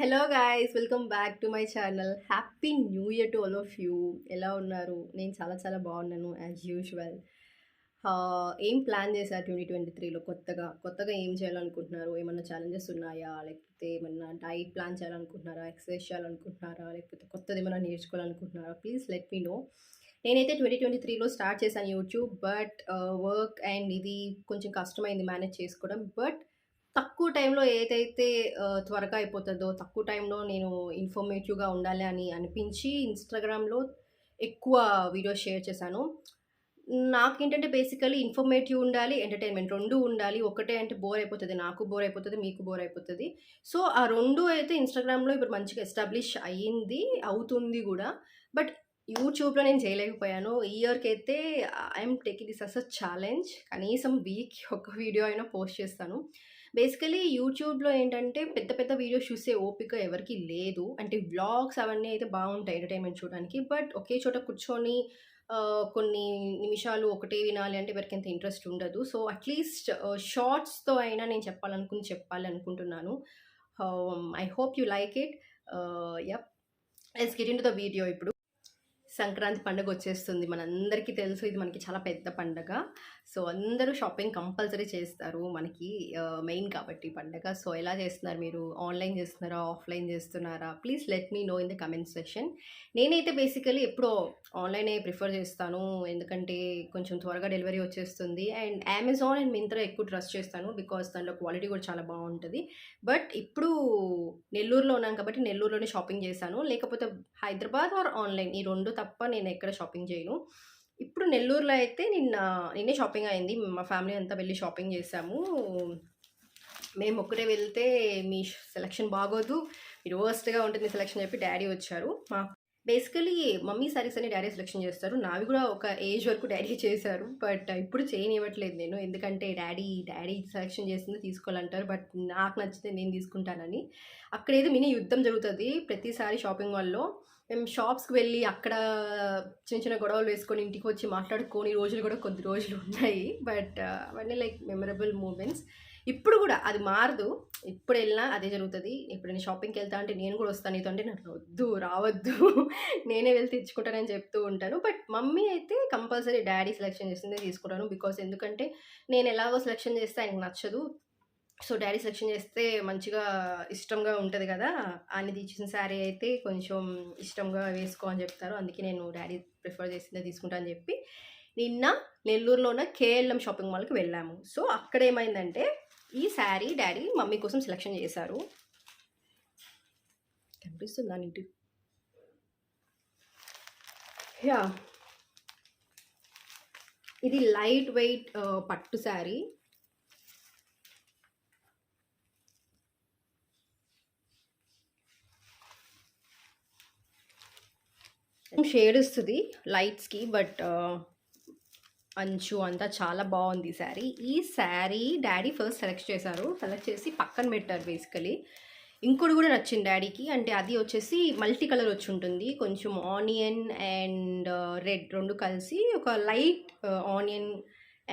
Hello guys, welcome back to my channel. Happy new year to all of you. ఎలా ఉన్నారు? నేను చాలా చాలా బాగున్నాను యాజ్ యూజువల్. ఏం ప్లాన్ చేశారు 2023లో? కొత్తగా ఏం చేయాలనుకుంటున్నారు? ఏమన్నా ఛాలెంజెస్ ఉన్నాయా? లేకపోతే ఏమన్నా డైట్ ప్లాన్ చేయాలనుకుంటున్నారా? ఎక్సర్సైజ్ చేయాలనుకుంటున్నారా? లేకపోతే కొత్తది ఏమైనా నేర్చుకోవాలనుకుంటున్నారా? Please let me know. నేనైతే 2023లో స్టార్ట్ చేశాను యూట్యూబ్. బట్ వర్క్ అండ్ ఇది కొంచెం కష్టమైంది మేనేజ్ చేసుకోవడం. బట్ తక్కువ టైంలో ఏదైతే త్వరగా అయిపోతదో, తక్కువ టైంలో నేను ఇన్ఫర్మేటివ్‌గా ఉండాలి అని అనిపించి ఇన్‌స్టాగ్రామ్‌లో ఎక్కువ వీడియోస్ షేర్ చేశాను. నాకేంటంటే బేసికల్లీ ఇన్ఫర్మేటివ్ ఉండాలి, ఎంటర్‌టైన్‌మెంట్ 2 ఉండాలి. ఒకటే అంటే బోర్ అయిపోతది. నాకు బోర్ అయిపోతది, మీకు బోర్ అయిపోతది. సో, ఆ 2 అయితే ఇన్‌స్టాగ్రామ్‌లో ఇప్పుడు మంచిగా ఎస్టాబ్లిష్ అయ్యింది. అవుతుంది గూడా. బట్ యూట్యూబ్‌లో నేను చేయలేకపోయాను. ఈ ఇయర్‌కైతే I'm taking this as a challenge. కనీసం వీక్‌కి ఒక వీడియో అయినా పోస్ట్ చేస్తాను. బేసికల్లీ యూట్యూబ్‌లో ఏంటంటే పెద్ద పెద్ద వీడియోస్ చూసే ఓపిక ఎవరికీ లేదు. అంటే వ్లాగ్స్ అవన్నీ అయితే బావుంటాయి ఎంటర్‌టైన్‌మెంట్ చూడడానికి. బట్ ఒకే చోట కూర్చొని కొన్ని నిమిషాలు ఒకటే వినాలి అంటే ఎవరికంత ఇంట్రెస్ట్ ఉండదు. సో, అట్‌లీస్ట్ షార్ట్స్‌తో అయినా నేను చెప్పాలి అనుకుంటున్నాను. I hope you like it. Yup. Let's get into the video ఇప్పుడు. సంక్రాంతి పండుగొచ్చేస్తుంది. మనందరికీ తెలుసు ఇది మనకి చాలా పెద్ద పండగ. సో, అందరూ షాపింగ్ కంపల్సరీ చేస్తారు. మనకి మెయిన్ కాబట్టి పండగ. సో, ఎలా చేస్తున్నారు మీరు? ఆన్‌లైన్ చేస్తున్నారా? ఆఫ్‌లైన్ చేస్తున్నారా? Please let me know in the comment section. నేనైతే బేసికల్లీ ఎప్పుడో ఆన్‌లైనే ప్రిఫర్ చేస్తాను. ఎందుకంటే కొంచెం త్వరగా డెలివరీ వచ్చేస్తుంది. అండ్ అమెజాన్ అండ్ మింత్రా ఎక్కువ ట్రస్ట్ చేస్తాను. బికాజ్ దాంట్లో క్వాలిటీ కూడా చాలా బావుంటది. బట్ ఇప్పుడు నెల్లూరులో ఉన్నాను కాబట్టి నెల్లూరులోనే షాపింగ్ చేశాను. లేకపోతే హైదరాబాద్ ఆర్ ఆన్‌లైన్ ఈ 2 తప్ప నేనెక్కడ షాపింగ్ చేయను. ఇప్పుడు నెల్లూరులో అయితే నిన్నే షాపింగ్ అయింది. మా ఫ్యామిలీ అంతా వెళ్లి షాపింగ్ చేశాము. మేమొక్కటే వెళ్తే మీ సెలక్షన్ బాగోదు, మీరు వరస్ట్‌గా ఉంటుంది సెలక్షన్ చెప్పి డ్యాడీ వచ్చారు. బేసికల్లీ మమ్మీ సారీస్ అన్ని డ్యాడీ సెలక్షన్ చేస్తారు. నావి కూడా ఒక ఏజ్ వరకు డ్యాడీ చేశారు. బట్ ఇప్పుడు చేయనివ్వట్లేదు నేను. ఎందుకంటే డ్యాడీ సెలక్షన్ చేసింది తీసుకోవాలంటారు. బట్ నాకు నచ్చితే నేను తీసుకుంటానని. అక్కడేదో మినీ యుద్ధం జరుగుతది ప్రతిసారి షాపింగ్ మాల్‌లో. మేము షాప్స్‌కి వెళ్ళి అక్కడ చిన్న చిన్న గొడవలు వేసుకొని ఇంటికొచ్చి మాట్లాడుకోని రోజులు కూడా కొద్ది రోజులు ఉన్నాయి. బట్ అవన్నీ లైక్ మెమరబుల్ మూమెంట్స్. ఇప్పుడు గూడా అది మారదు. ఇప్పుడెళ్ళినా అదే జరుగుతది. ఎప్పుడైనా షాపింగ్‌కెళ్తా అంటే నేను గూడా వస్తా నీతో అంటే నాకు వద్దు, రావద్దు. నేనే వెళ్లి తెచ్చుకుంటానని చెప్తూ ఉంటాను. బట్ మమ్మీ అయితే కంపల్సరీ డ్యాడీ సెలక్షన్ చేసిందే తీసుకుంటాను. బికాజ్ ఎందుకంటే నేను ఎలాగో సెలక్షన్ చేస్తే ఆయనకి నచ్చదు. సో, డ్యాడీ సెలక్షన్ చేస్తే మంచిగా ఇష్టంగా ఉంటది గదా! ఆయన తెచ్చిన శారీ అయితే కొంచెం ఇష్టంగా వేసుకో అని చెప్తారు. అందుకే నేను డ్యాడీ ప్రిఫర్ చేసిందే తీసుకుంటా అని చెప్పి నిన్న నెల్లూరులో ఉన్న కేఎల్ఎం షాపింగ్ మాల్‌కి వెళ్ళాము. సో, అక్కడేమైందంటే ఈ శారీ డ్యాడీ మమ్మీ కోసం సెలక్షన్ చేశారు. కనిపిస్తుందా నీటు? యాహ్! ఇది లైట్ వెయిట్ పట్టు శారీ. షేడ్ ఇస్తది లైట్స్‌కి. బట్ అంచు అంతా చాలా బావుంది ఈ శారీ. ఈ శారీ డ్యాడీ ఫస్ట్ సెలెక్ట్ చేశారు. సెలెక్ట్ చేసి పక్కన పెట్టారు బేసికలీ. ఇంకోటి కూడా నచ్చింది డ్యాడీకి. అంటే అది వచ్చేసి మల్టీ కలర్ వచ్చుంటుంది. కొంచెం ఆనియన్ అండ్ రెడ్ 2 కలిసి ఒక లైట్ ఆనియన్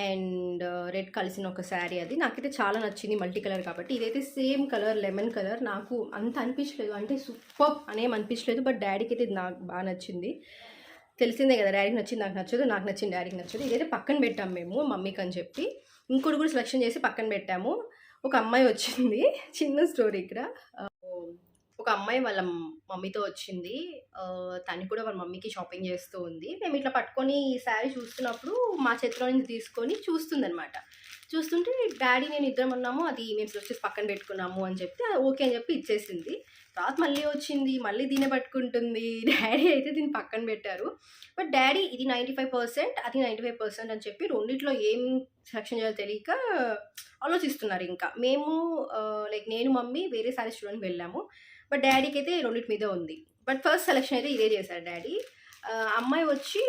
అండ్ రెడ్ కలిసిన ఒక శారీ అది. నాకైతే చాలా నచ్చింది మల్టీ కలర్ కాబట్టి. ఇదైతే సేమ్ కలర్ లెమన్ కలర్. నాకు అంత అనిపించలేదు. అంటే సూపర్బ్ అనేం అనిపించలేదు. బట్ డ్యాడీకి అయితే ఇది నాకు బాగా నచ్చింది. తెలిసిందే కదా! డ్యాడీకి నచ్చింది నాకు నచ్చదు. నాకు నచ్చింది డ్యాడీకి నచ్చదు. ఇదైతే పక్కన పెట్టాము మేము మమ్మీకని చెప్పి. ఇంకోటి కూడా సెలక్షన్ చేసి పక్కన పెట్టాము. ఒక అమ్మాయి వచ్చింది. చిన్న స్టోరీ ఇక్కడ. ఒక అమ్మాయి వాళ్ళ మమ్మీతో వచ్చింది. తను కూడా వాళ్ళ మమ్మీకి షాపింగ్ చేస్తూ ఉంది. మేము ఇట్లా పట్టుకొని ఈ శారీ చూస్తున్నప్పుడు మా చేతిలో నుంచి తీసుకొని చూస్తుందనమాట. చూస్తుంటే డ్యాడీ నేను ఇద్దరం ఉన్నాము. అది మేము సెలెక్ట్ చేసి పక్కన పెట్టుకున్నాము అని చెప్తే ఓకే అని చెప్పి ఇచ్చేసింది. తర్వాత మళ్ళీ వచ్చింది. మళ్ళీ దీన్నే పట్టుకుంటుంది. డ్యాడీ అయితే దీన్ని పక్కన పెట్టారు. బట్ డ్యాడీ ఇది 95% అది 95% అని చెప్పి రెండిట్లో ఏం సెలక్షన్ చేయాలో తెలియక ఆలోచిస్తున్నారు ఇంకా. మేము లైక్ నేను మమ్మీ వేరే శారీస్ చూడడానికి వెళ్ళాము. బట్ డ్యాడీకైతే రెండిటి మీదే ఉంది. బట్ ఫస్ట్ సెలక్షన్ అయితే ఇదే చేశారు డ్యాడీ. అమ్మాయి వచ్చి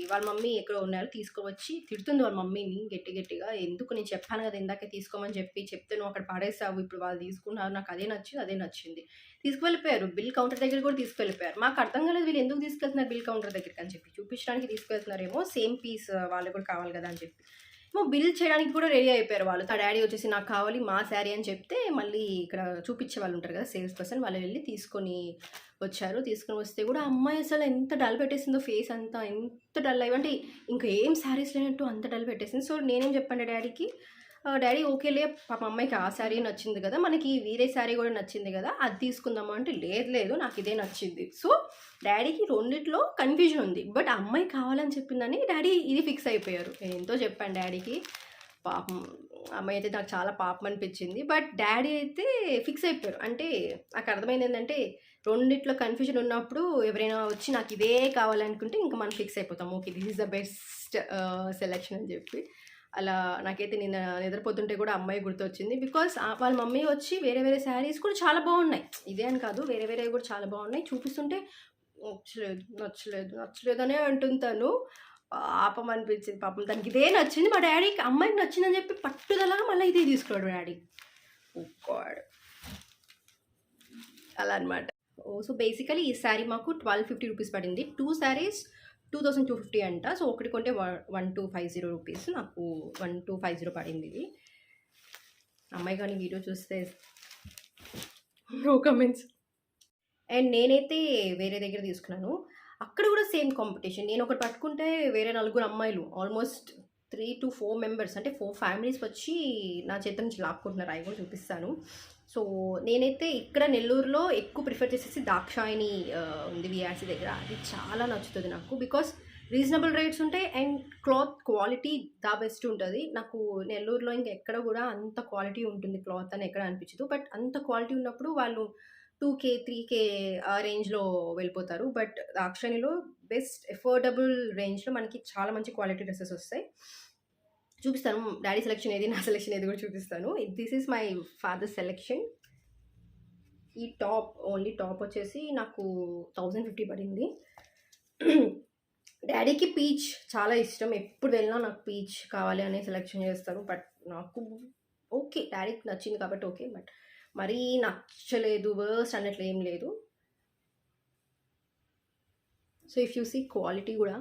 వాళ్ళ మమ్మీ ఎక్కడో ఉన్నారు తీసుకొచ్చి తిడుతుంది వాళ్ళ మమ్మీని గట్టిగా. ఎందుకు నేను చెప్పాను కదా ఇందాకే తీసుకోమని చెప్తే నువ్వు అక్కడ పడేసావు. ఇప్పుడు వాళ్ళు తీసుకున్నారు. నాకు అదే నచ్చింది. తీసుకువెళ్ళిపోయారు. బిల్ కౌంటర్ దగ్గర కూడా తీసుకెళ్ళిపోయారు. మాకు అర్థం కాలేదు వీళ్ళు ఎందుకు తీసుకెళ్తున్నారు బిల్ కౌంటర్ దగ్గరికి అని చెప్పి. చూపించడానికి తీసుకెళ్తున్నారేమో సేమ్ పీస్ వాళ్ళకి కూడా కావాలి కదా అని చెప్పి. బిల్ చేయడానికి కూడా రెడీ అయిపోయారు వాళ్ళు. ఆ డ్యాడీ వచ్చేసి నాకు కావాలి మా శారీ అని చెప్తే మళ్ళీ ఇక్కడ చూపించే వాళ్ళు ఉంటారు కదా సేల్స్ పర్సన్, వాళ్ళు వెళ్ళి తీసుకొని వచ్చారు. తీసుకొని వస్తే కూడా అమ్మాయి అసలు ఎంత డల్ పెట్టేసిందో ఫేస్ అంతా, ఎంత డల్ అయ్యి అంటే ఇంకా ఏం శారీస్ లేనట్టు అంత డల్ పెట్టేసింది. సో నేనేం చెప్పండి డాడీకి, డాడీ ఓకేలే పాప అమ్మాయికి ఆ శారీ నచ్చింది కదా, మనకి వేరే శారీ కూడా నచ్చింది కదా, అది తీసుకుందాము అంటే లేదు లేదు నాకు ఇదే నచ్చింది. సో డాడీకి రెండిట్లో కన్ఫ్యూజన్ ఉంది, బట్ అమ్మాయి కావాలని చెప్పిందని డాడీ ఇది ఫిక్స్ అయిపోయారు. నేను ఎంతో చెప్పాను డాడీకి, పాపం అమ్మాయి అయితే నాకు చాలా పాపం అనిపించింది, బట్ డాడీ అయితే ఫిక్స్ అయిపోయారు. అంటే నాకు అర్థమైంది ఏంటంటే రెండిట్లో కన్ఫ్యూజన్ ఉన్నప్పుడు ఎవరైనా వచ్చి నాకు ఇదే కావాలనుకుంటే ఇంకా మనం ఫిక్స్ అయిపోతాం, okay this is the best selection అని చెప్పి. అలా నాకైతే నిన్న నిద్రపోతుంటే కూడా అమ్మాయి గుర్తొచ్చింది. బికాస్ వాళ్ళ మమ్మీ వచ్చి వేరే వేరే శారీస్ కూడా చాలా బాగున్నాయి, ఇదే అని కాదు వేరే వేరే కూడా చాలా బాగున్నాయి, చూపిస్తుంటే నచ్చలేదు నచ్చలేదు నచ్చలేదు అనే అంటుంటాను. పాపం అనిపించింది, పాపం తనకి ఇదే నచ్చింది, మా డాడీకి అమ్మాయికి నచ్చిందని చెప్పి పట్టుదలగా మళ్ళీ ఇదే తీసుకున్నాడు డాడీ. ఒక్కాడు అలా అనమాట. సో బేసికలీ ఈ శారీ మాకు 1250 రూపీస్ పడింది. 2 శారీస్ 2250 అంట. సో ఒకటి కొంటే 1250 రూపీస్, నాకు 1250 పడింది ఇది. అమ్మాయి కానీ వీడియో చూస్తే నో కమెంట్స్. అండ్ నేనైతే వేరే దగ్గర తీసుకున్నాను, అక్కడ కూడా సేమ్ కాంపిటీషన్. నేను ఒకటి పట్టుకుంటే వేరే 4 అమ్మాయిలు, ఆల్మోస్ట్ 3 to 4 మెంబర్స్, అంటే 4 ఫ్యామిలీస్ వచ్చి నా చేత నుంచి లాక్కుంటున్నారు. అవి కూడా చూపిస్తాను. సో నేనైతే ఇక్కడ నెల్లూరులో ఎక్కువ ప్రిఫర్ చేసేసి దాక్షాయిని ఉంది విఆర్సీ దగ్గర, అది చాలా నచ్చుతుంది నాకు. బికాస్ రీజనబుల్ రేట్స్ ఉంటాయి and cloth quality the best ఉంటుంది. నాకు నెల్లూరులో ఇంకా ఎక్కడ కూడా అంత క్వాలిటీ ఉంటుంది క్లాత్ అని ఎక్కడ అనిపించదు, బట్ అంత క్వాలిటీ ఉన్నప్పుడు వాళ్ళు 2K 3K ఆ రేంజ్లో వెళ్ళిపోతారు. బట్ దాక్షాయినిలో బెస్ట్ ఎఫోర్డబుల్ రేంజ్లో మనకి చాలా మంచి క్వాలిటీ డ్రెస్సెస్ వస్తాయి. చూపిస్తాను డాడీ సెలెక్షన్ ఏది, నా సెలెక్షన్ ఏది కూడా చూపిస్తాను. This is my father selection. ఈ టాప్, ఓన్లీ టాప్ వచ్చేసి నాకు 1050 పడింది. డాడీకి పీచ్ చాలా ఇష్టం, ఎప్పుడు వెళ్ళినా నాకు పీచ్ కావాలి అనే సెలెక్షన్ చేస్తారు. బట్ నాకు ఓకే డాడీకి నచ్చింది కాబట్టి ఓకే, బట్ మరీ నచ్చలేదు వర్స్ట్ అన్నట్లు ఏం లేదు. So if you see quality కూడా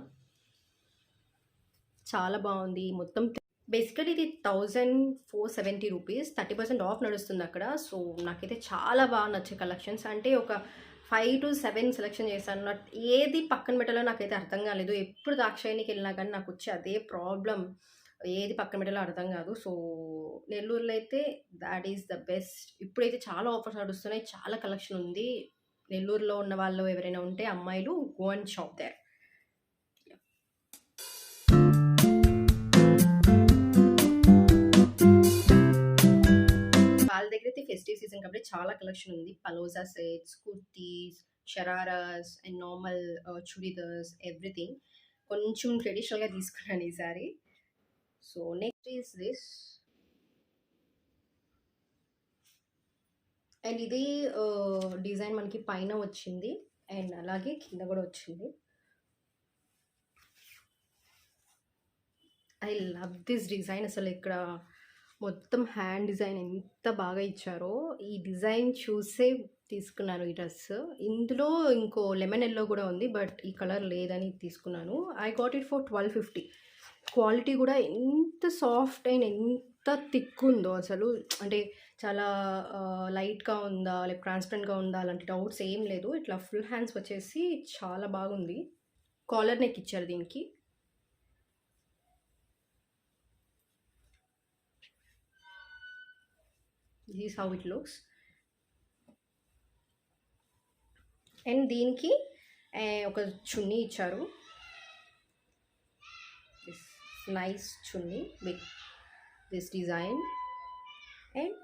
చాలా బాగుంది. మొత్తం బేసికలీ ఇది 1470 రూపీస్, 30% ఆఫ్ నడుస్తుంది అక్కడ. సో నాకైతే చాలా బాగా నచ్చే కలెక్షన్స్, అంటే ఒక 5 to 7 సెలెక్షన్ చేశాను. ఏది పక్కన పెట్టాలో నాకైతే అర్థం కాలేదు. ఎప్పుడు దాక్షాయినికి వెళ్ళినా కానీ నాకు వచ్చే అదే ప్రాబ్లం, ఏది పక్కన పెట్టాలో అర్థం కాదు. సో నెల్లూరులో అయితే దాట్ ఈస్ ద బెస్ట్. ఇప్పుడైతే చాలా ఆఫర్స్ నడుస్తున్నాయి, చాలా కలెక్షన్ ఉంది. నెల్లూరులో ఉన్న వాళ్ళు ఎవరైనా ఉంటే అమ్మాయిలు, గో అండ్ షాప్ దేర్. వాళ్ళ దగ్గర అయితే ఫెస్టివ్ సీజన్ కాబట్టి చాలా కలెక్షన్ ఉంది. Palazzo sets, kurtis, shararas and normal churidars, everything. కొంచెం ట్రెడిషనల్గా తీసుకున్నాను ఈసారి. So next is this, and ఇది డిజైన్ మనకి పైన వచ్చింది అండ్ అలాగే కింద కూడా వచ్చింది. I love this design. అసలు ఇక్కడ మొత్తం హ్యాండ్ డిజైన్ ఎంత బాగా ఇచ్చారో, ఈ డిజైన్ చూసే తీసుకున్నాను ఈ డ్రెస్. ఇందులో ఇంకో లెమన్ ఎల్లో కూడా ఉంది, బట్ ఈ కలర్ లేదని తీసుకున్నాను. I got it for 1250. Quality కూడా ఎంత సాఫ్ట్ అండ్ ఎంత థిక్ ఉందో అసలు, అంటే చాలా లైట్గా ఉందా లేక ట్రాన్స్పరెంట్గా ఉందా అలాంటి డౌట్స్ ఏం లేదు. ఇట్లా ఫుల్ హ్యాండ్స్ వచ్చేసి చాలా బాగుంది. కాలర్ నెక్ ఇచ్చారు దీనికి. This is how it looks. And దీనికి ఒక చున్నీ ఇచ్చారు, this nice chunni with this design. And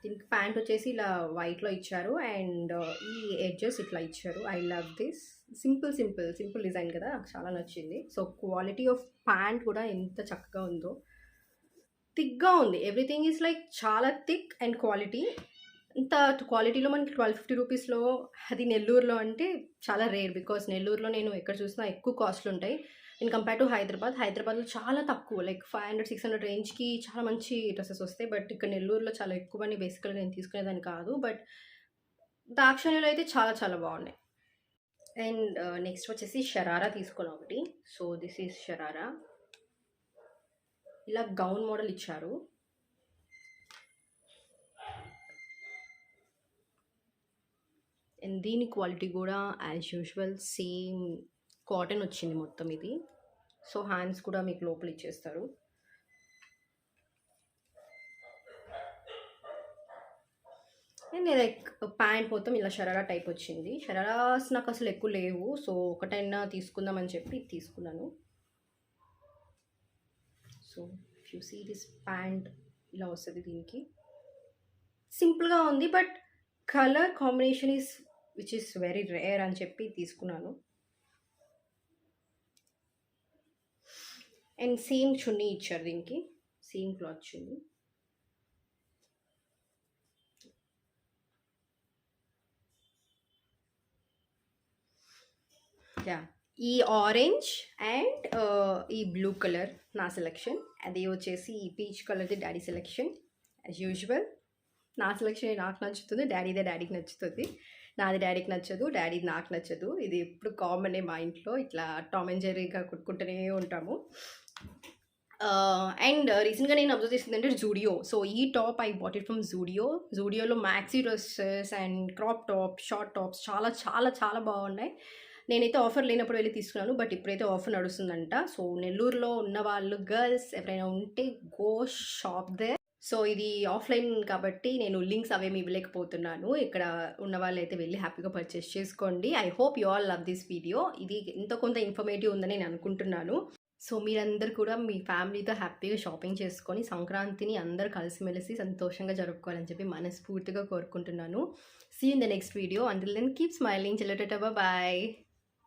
దీనికి ప్యాంట్ వచ్చేసి ఇలా వైట్లో ఇచ్చారు అండ్ ఈ ఎడ్జెస్ ఇట్లా ఇచ్చారు. I love this. Simple simple simple design కదా, నాకు చాలా నచ్చింది. సో క్వాలిటీ ఆఫ్ ప్యాంట్ కూడా ఎంత చక్కగా ఉందో, థిక్గా ఉంది. ఎవ్రీథింగ్ ఈజ్ లైక్ చాలా థిక్ అండ్ క్వాలిటీ. ఇంత క్వాలిటీలో మనకి 1250 రూపీస్లో, అది నెల్లూరులో అంటే చాలా రేర్. బికాస్ నెల్లూరులో నేను ఎక్కడ చూసినా ఎక్కువ కాస్ట్లు ఉంటాయి ఇన్ కంపేర్ టు హైదరాబాద్. హైదరాబాద్లో చాలా తక్కువ, లైక్ 500-600 రేంజ్కి చాలా మంచి డ్రెస్సెస్ వస్తాయి. బట్ ఇక్కడ నెల్లూరులో చాలా ఎక్కువ అని బేసికల్గా నేను తీసుకునేదాన్ని కాదు, బట్ దాక్షాయినిలో అయితే చాలా చాలా బాగున్నాయి. అండ్ నెక్స్ట్ వచ్చేసి షరారా తీసుకున్నాను ఒకటి. So this is sharara. ఇలా గౌన్ మోడల్ ఇచ్చారు. అండ్ దీని క్వాలిటీ కూడా యాజ్ యూజువల్ సేమ్ కాటన్ వచ్చింది మొత్తం ఇది. సో హ్యాండ్స్ కూడా మీకు లోపల ఇచ్చేస్తారు. అండ్ లైక్ ప్యాంట్ మొత్తం ఇలా షరారా టైప్ వచ్చింది. షరారాస్ నాకు అసలు ఎక్కువ లేవు, సో ఒకటైనా తీసుకుందామని చెప్పి తీసుకున్నాను. So you see this pant ఇలా వస్తుంది. దీనికి సింపుల్గా ఉంది, but colour combination is which is very rare అని చెప్పి తీసుకున్నాను. అండ్ సేమ్ చున్నీ ఇచ్చారు దీనికి, సేమ్ క్లాత్ చున్నీ. యా, ఈ ఆరెంజ్ అండ్ ఈ బ్లూ కలర్ నా సెలెక్షన్. అది వచ్చేసి ఈ పీచ్ కలర్ది డాడీ సెలెక్షన్. యాజ్ యూజువల్ నా సెలెక్షన్ నాకు నచ్చుతుంది, డాడీదే డాడీకి నచ్చుతుంది. నాది డాడీకి నచ్చదు, డాడీది నాకు నచ్చదు. ఇది ఎప్పుడు కామనే మా ఇంట్లో, ఇట్లా టామ్ అండ్ జెర్రీగా కొట్టుకుంటూనే ఉంటాము. అండ్ రీసెంట్గా నేను అబ్జర్వ్ చేసింది అంటే జూడియో. సో ఈ top I bought it from Zudio. జూడియోలో maxi dresses and crop top, short tops చాలా చాలా చాలా బాగున్నాయి. నేనైతే ఆఫర్ లేనప్పుడు వెళ్ళి తీసుకున్నాను, బట్ ఇప్పుడైతే ఆఫర్ నడుస్తుందంట. సో నెల్లూరులో ఉన్న వాళ్ళు గర్ల్స్ ఎవరైనా ఉంటే గో షాప్ దే. సో ఇది ఆఫ్లైన్ కాబట్టి నేను లింక్స్ అవేమి ఇవ్వలేకపోతున్నాను. ఇక్కడ ఉన్న వాళ్ళు అయితే వెళ్ళి హ్యాపీగా పర్చేస్ చేసుకోండి. I hope you all love this video. ఇది ఎంతో కొంత ఇన్ఫర్మేటివ్ ఉందని నేను అనుకుంటున్నాను. సో మీరందరూ కూడా మీ ఫ్యామిలీతో హ్యాపీగా షాపింగ్ చేసుకొని సంక్రాంతిని అందరూ కలిసిమెలిసి సంతోషంగా జరుపుకోవాలని చెప్పి మనస్ఫూర్తిగా కోరుకుంటున్నాను. See in the next video. Until then keep smiling. Bye.